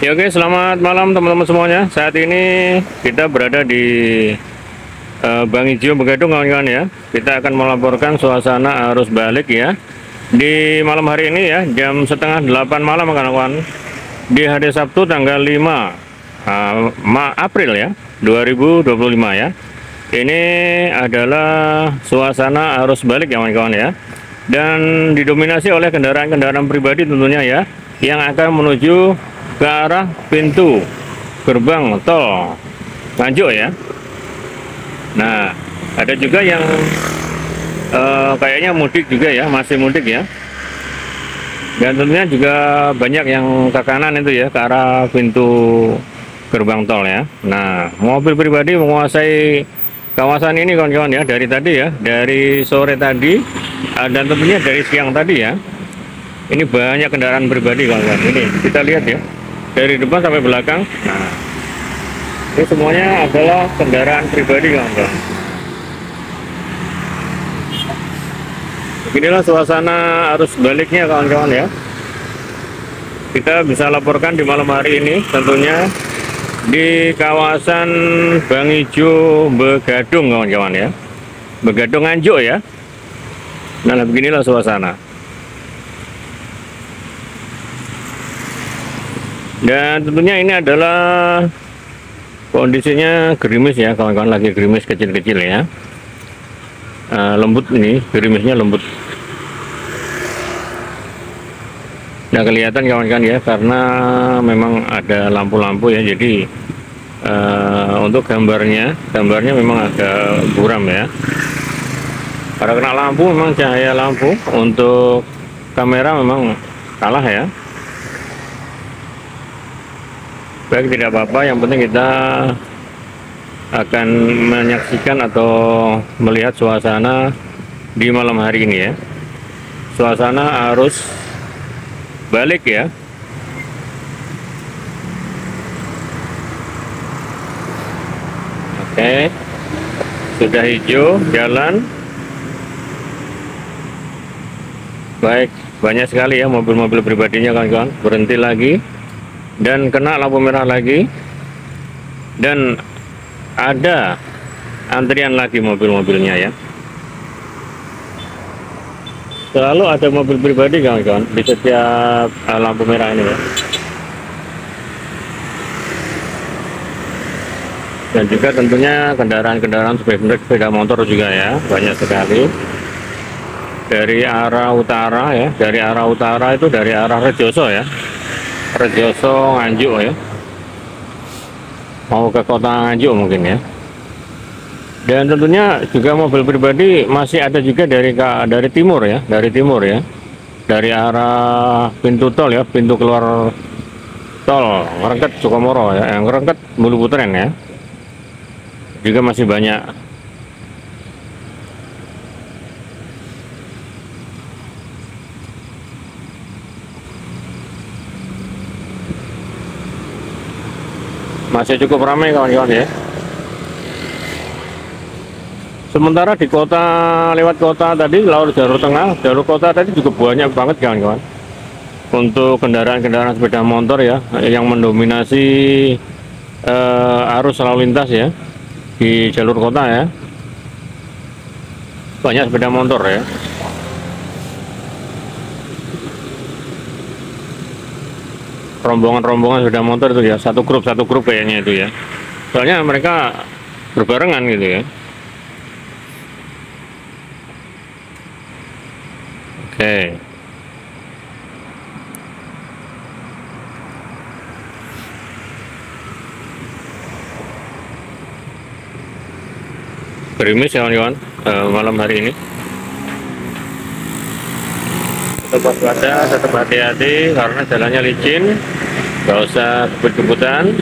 Ya oke, selamat malam teman-teman semuanya. Saat ini kita berada di Bang Ijo Begadung kawan-kawan ya. Kita akan melaporkan suasana arus balik ya di malam hari ini ya, jam setengah 8 malam kawan-kawan, di hari Sabtu tanggal 5 April ya 2025 ya. Ini adalah suasana arus balik ya kawan-kawan ya, dan didominasi oleh kendaraan-kendaraan pribadi tentunya ya, yang akan menuju ke arah pintu gerbang tol Nganjuk ya. Nah, ada juga yang kayaknya mudik juga ya, masih mudik ya. Dan tentunya juga banyak yang ke kanan itu ya, ke arah pintu gerbang tol ya. Nah, mobil pribadi menguasai kawasan ini kawan-kawan ya, dari tadi ya, dari sore tadi, dan tentunya dari siang tadi ya. Ini banyak kendaraan pribadi kawan-kawan. Ini kita lihat ya, dari depan sampai belakang. Nah, ini semuanya adalah kendaraan pribadi kawan-kawan. Beginilah suasana arus baliknya kawan-kawan ya. Kita bisa laporkan di malam hari ini tentunya di kawasan Bang Ijo Begadung kawan-kawan ya, Begadung Nganjuk ya. Nah, beginilah suasana. Dan tentunya ini adalah kondisinya gerimis ya kawan-kawan, lagi gerimis kecil-kecil ya. Lembut ini, gerimisnya lembut. Nah, kelihatan kawan-kawan ya, karena memang ada lampu-lampu ya, jadi untuk gambarnya memang agak buram ya. Karena kena lampu, memang cahaya lampu untuk kamera memang kalah ya. Baik, tidak apa-apa, yang penting kita akan menyaksikan atau melihat suasana di malam hari ini ya. Suasana arus balik ya. Oke, sudah hijau jalan. Baik, banyak sekali ya mobil-mobil pribadinya kawan-kawan, berhenti lagi dan kena lampu merah lagi, dan ada antrian lagi mobil-mobilnya ya. Selalu ada mobil pribadi kawan-kawan di setiap lampu merah ini ya. Dan juga tentunya kendaraan-kendaraan sepeda motor juga ya, banyak sekali. Dari arah utara ya, dari arah utara itu dari arah Rejoso ya, Rejoso Nganjuk ya, mau ke kota Nganjuk mungkin ya. Dan tentunya juga mobil pribadi masih ada juga dari timur ya, dari arah pintu tol ya, pintu keluar tol Ngerengket Sukomoro ya, yang Ngerengket Bulu-Putren ya, juga masih banyak. Masih cukup ramai kawan-kawan ya. Sementara di kota, lewat kota tadi, jalur tengah, jalur kota tadi juga banyak banget kawan-kawan untuk kendaraan-kendaraan sepeda motor ya, yang mendominasi arus lalu lintas ya di jalur kota ya. Banyak sepeda motor ya. Rombongan-rombongan sepeda motor itu ya, satu grup kayaknya itu ya, soalnya mereka berbarengan gitu ya. Oke, gerimis ya kawan-kawan malam hari ini. Tetap waspada, tetap hati-hati karena jalannya licin. Gak usah kebut-kebutan,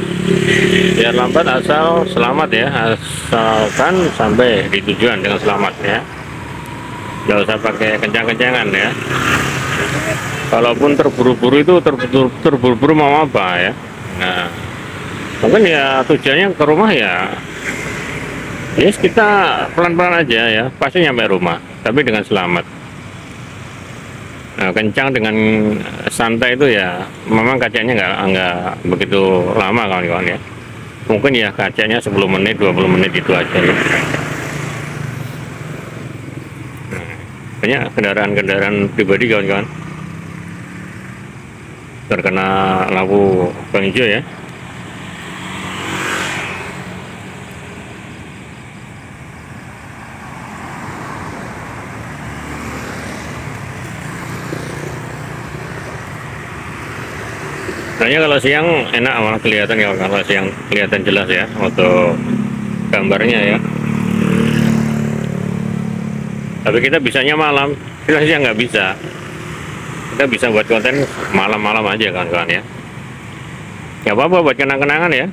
biar lambat asal selamat ya, asalkan sampai di tujuan dengan selamat ya. Gak usah pakai kencang-kencangan ya. Kalaupun terburu-buru itu terburu-buru mau apa ya. Nah, mungkin ya tujuannya ke rumah ya, yes, kita pelan-pelan aja ya, pasti nyampe rumah tapi dengan selamat. kencang dengan santai itu ya memang kacanya nggak begitu lama kawan-kawan ya. Mungkin ya kacanya 10 menit 20 menit itu aja ya. Banyak kendaraan-kendaraan pribadi kawan-kawan terkena lampu bang hijau ya. Sebenarnya kalau siang enak malah kelihatan ya, kalau siang kelihatan jelas ya untuk gambarnya ya. Tapi kita bisanya malam, kita siang nggak bisa. Kita bisa buat konten malam-malam aja kawan-kawan ya. Ya apa-apa buat kenang-kenangan ya.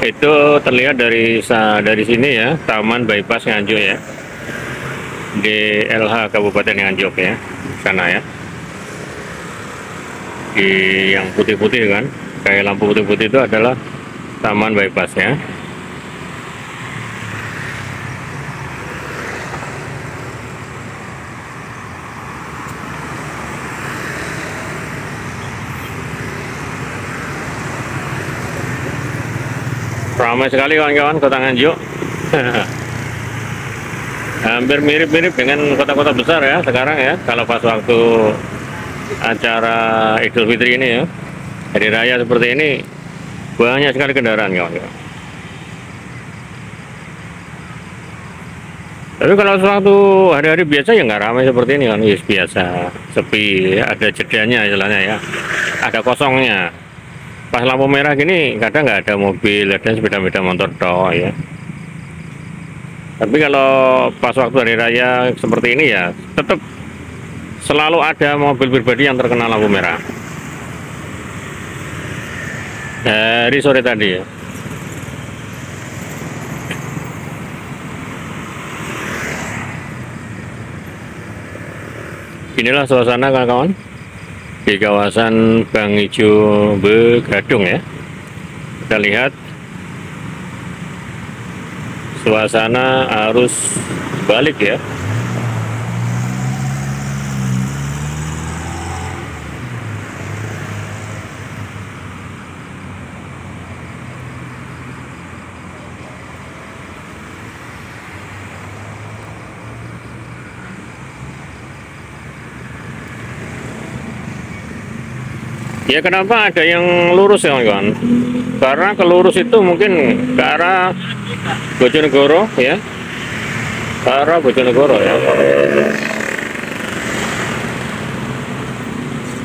Itu terlihat dari sini ya, Taman Bypass Nganjuk ya. Di LH Kabupaten Nganjuk ya, sana ya. Di yang putih-putih kan, kayak lampu putih-putih itu adalah Taman Bypass ya. Ramai sekali kawan-kawan kota Nganjuk. Hampir mirip-mirip dengan kota-kota besar ya sekarang ya, kalau pas waktu acara Idul Fitri ini ya, hari raya seperti ini banyak sekali kendaraan kawan-kawan. Tapi kalau sewaktu hari-hari biasa ya nggak ramai seperti ini kan, yes, biasa sepi ya, ada jedanya istilahnya ya, ada kosongnya. Pas lampu merah gini kadang nggak ada mobil, ada sepeda-sepeda motor toh ya. Tapi kalau pas waktu hari raya seperti ini ya tetap selalu ada mobil pribadi yang terkena lampu merah. Dari sore tadi ya. Inilah suasana kawan-kawan di kawasan Bang Ijo Begadung ya. Kita lihat suasana arus balik ya. Ya kenapa ada yang lurus ya kawan-kawan? Karena ke lurus itu mungkin ke arah Bojonegoro ya, ke arah Bojonegoro ya,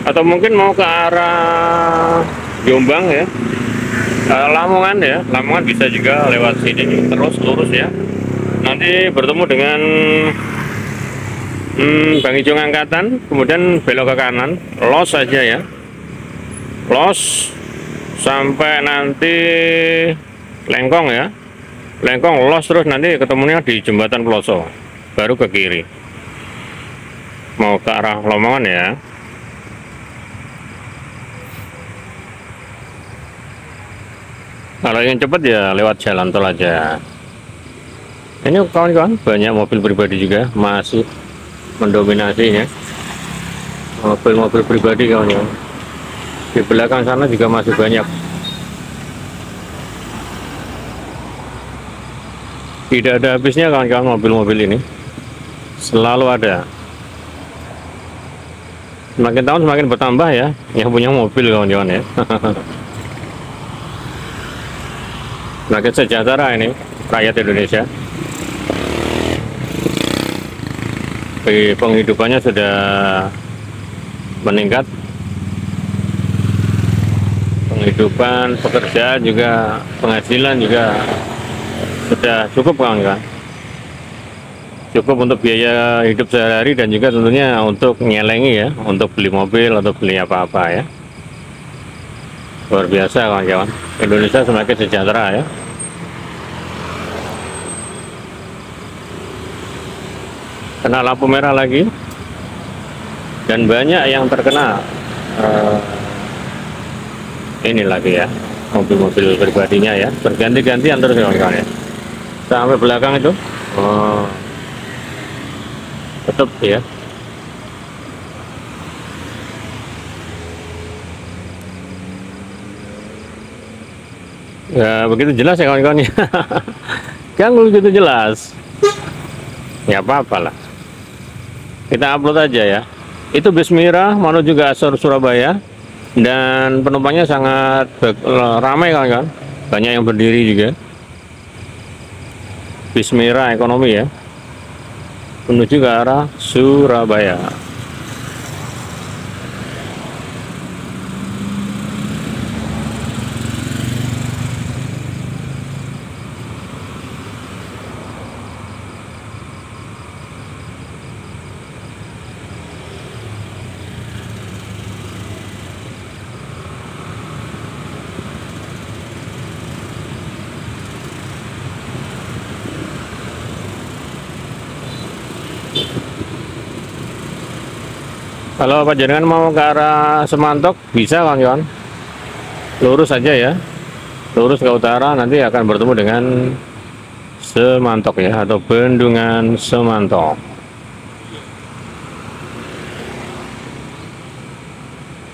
atau mungkin mau ke arah Jombang ya, Lamongan ya, Lamongan bisa juga lewat sini terus lurus ya. Nanti bertemu dengan Bang Ijo Ngangkatan, kemudian belok ke kanan, los saja ya, los sampai nanti Lengkong ya, Lengkong los terus nanti ketemunya di Jembatan Peloso, baru ke kiri mau ke arah Lamongan ya. Kalau ingin cepat ya lewat jalan tol aja. Ini kawan-kawan banyak mobil pribadi juga masih mendominasi ya, mobil-mobil pribadi kawan-kawan. Di belakang sana juga masih banyak. Tidak ada habisnya kawan-kawan mobil-mobil ini, selalu ada. Semakin tahun semakin bertambah ya yang punya mobil kawan-kawan ya. Semakin sejahtera ini rakyat Indonesia. Penghidupannya sudah meningkat, penghidupan, pekerjaan juga, penghasilan juga sudah cukup kawan-kawan. Cukup untuk biaya hidup sehari-hari dan juga tentunya untuk nyelengi ya, untuk beli mobil atau beli apa-apa ya. Luar biasa kawan-kawan, Indonesia semakin sejahtera ya. Kena lampu merah lagi dan banyak yang terkena ini lagi ya, mobil-mobil pribadinya ya, berganti-gantian terus kawan-kawan ya, sampai belakang itu Oh, tetap ya. Ya begitu jelas ya kawan-kawan ya. Kan begitu jelas. Ya apa-apa lah. Kita upload aja ya. Itu bis Mira menuju ke Asor Surabaya dan penumpangnya sangat ramai kawan-kawan. Banyak yang berdiri juga. Bis Mira ekonomi ya. Menuju ke arah Surabaya. Kalau Pak Jenengan mau ke arah Semantok bisa kawan-kawan, lurus saja ya, lurus ke utara nanti akan bertemu dengan Semantok ya, atau Bendungan Semantok.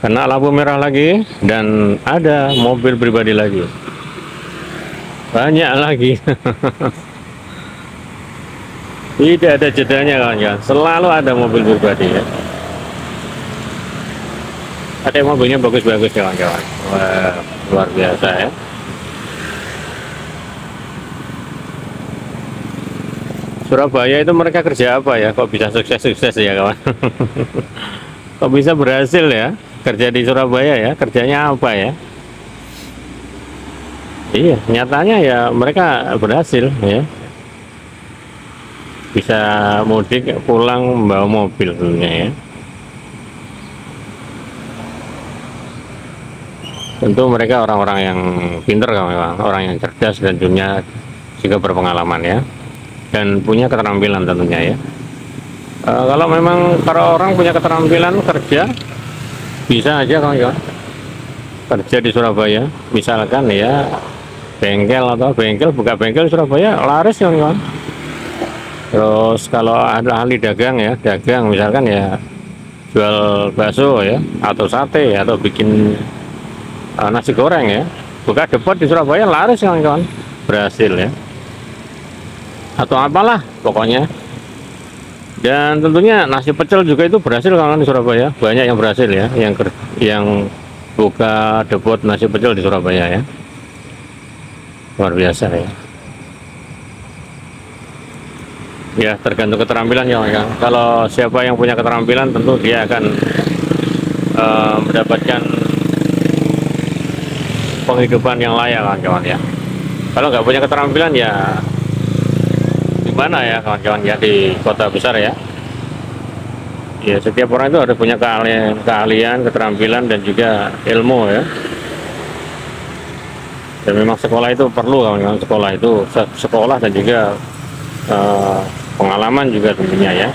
Kena lampu merah lagi dan ada mobil pribadi lagi, banyak lagi. Tidak ada jedanya kawan-kawan, selalu ada mobil pribadi ya. Ada mobilnya bagus-bagus kawan-kawan. Wah, luar biasa ya. Surabaya itu mereka kerja apa ya? Kok bisa sukses-sukses ya kawan? Kok bisa berhasil ya kerja di Surabaya ya? Kerjanya apa ya? Iya, nyatanya ya mereka berhasil ya. Bisa mudik pulang membawa mobil tentunya ya. Tentu mereka orang-orang yang pinter kawan, orang yang cerdas dan juga berpengalaman ya, dan punya keterampilan tentunya ya. Kalau orang punya keterampilan kerja, bisa aja kawan-kawan kerja di Surabaya. Misalkan ya bengkel buka bengkel di Surabaya laris kawan-kawan. Terus kalau ada ahli dagang ya, dagang misalkan ya jual bakso ya, atau sate atau bikin nasi goreng ya, buka depot di Surabaya laris kawan-kawan, berhasil ya, atau apalah pokoknya. Dan tentunya nasi pecel juga itu berhasil kawan-kawan di Surabaya, banyak yang berhasil ya, yang buka depot nasi pecel di Surabaya ya, luar biasa ya. Ya tergantung keterampilan ya kawan-kawan. Kalau siapa yang punya keterampilan tentu dia akan mendapatkan penghidupan yang layak kawan-kawan ya. Kalau nggak punya keterampilan ya gimana ya kawan-kawan ya, di kota besar ya. Ya setiap orang itu harus punya keahlian, keterampilan dan juga ilmu ya. Dan memang sekolah itu perlu kawan-kawan, sekolah dan juga pengalaman juga tentunya ya.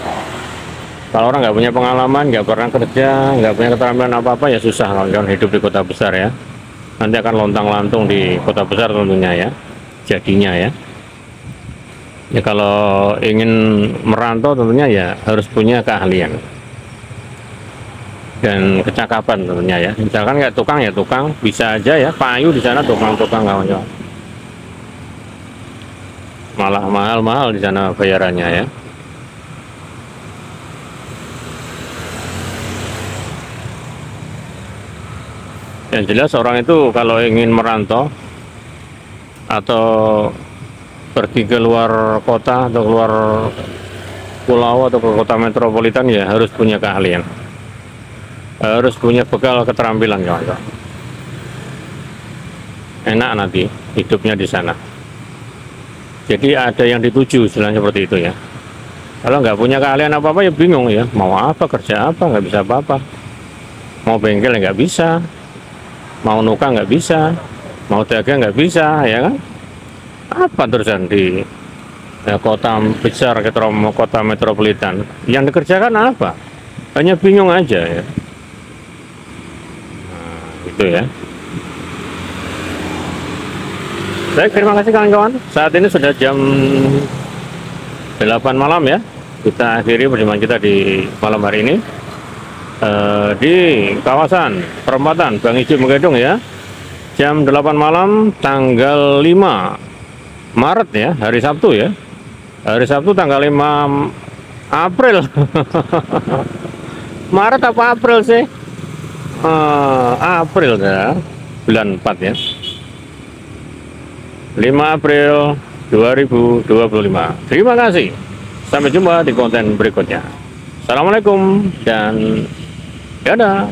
Kalau orang nggak punya pengalaman, nggak pernah kerja, nggak punya keterampilan apa-apa ya susah kawan-kawan hidup di kota besar ya. Nanti akan lontang-lantung di kota besar tentunya ya, jadinya ya. Ya kalau ingin merantau tentunya ya harus punya keahlian dan kecakapan tentunya ya. Misalkan kayak tukang ya tukang, bisa aja ya, payu di sana tukang-tukang kawan-kawan. Malah mahal-mahal di sana bayarannya ya. Yang jelas orang itu kalau ingin merantau atau pergi ke luar kota atau keluar pulau atau ke kota metropolitan ya harus punya keahlian, harus punya bekal keterampilan kawan-kawan. Enak nanti hidupnya di sana. Jadi ada yang dituju istilahnya seperti itu ya. Kalau nggak punya keahlian apa-apa ya bingung ya, mau apa, kerja apa, nggak bisa apa-apa. Mau bengkel ya nggak bisa, mau nuka nggak bisa, mau dagang nggak bisa ya kan. Apa terusan di kota besar, kota metropolitan yang dikerjakan apa, hanya bingung aja ya. Nah, itu ya. Baik, terima kasih kawan-kawan. Saat ini sudah jam 8 malam ya. Kita akhiri perjumpaan kita di malam hari ini di kawasan perempatan Bang Ijo Megedung ya. Jam 8 malam tanggal 5 Maret ya, hari Sabtu ya. Hari Sabtu tanggal 5 April. Maret apa April sih? April ya, bulan 4 ya. 5 April 2025. Terima kasih. Sampai jumpa di konten berikutnya. Assalamualaikum dan dadah.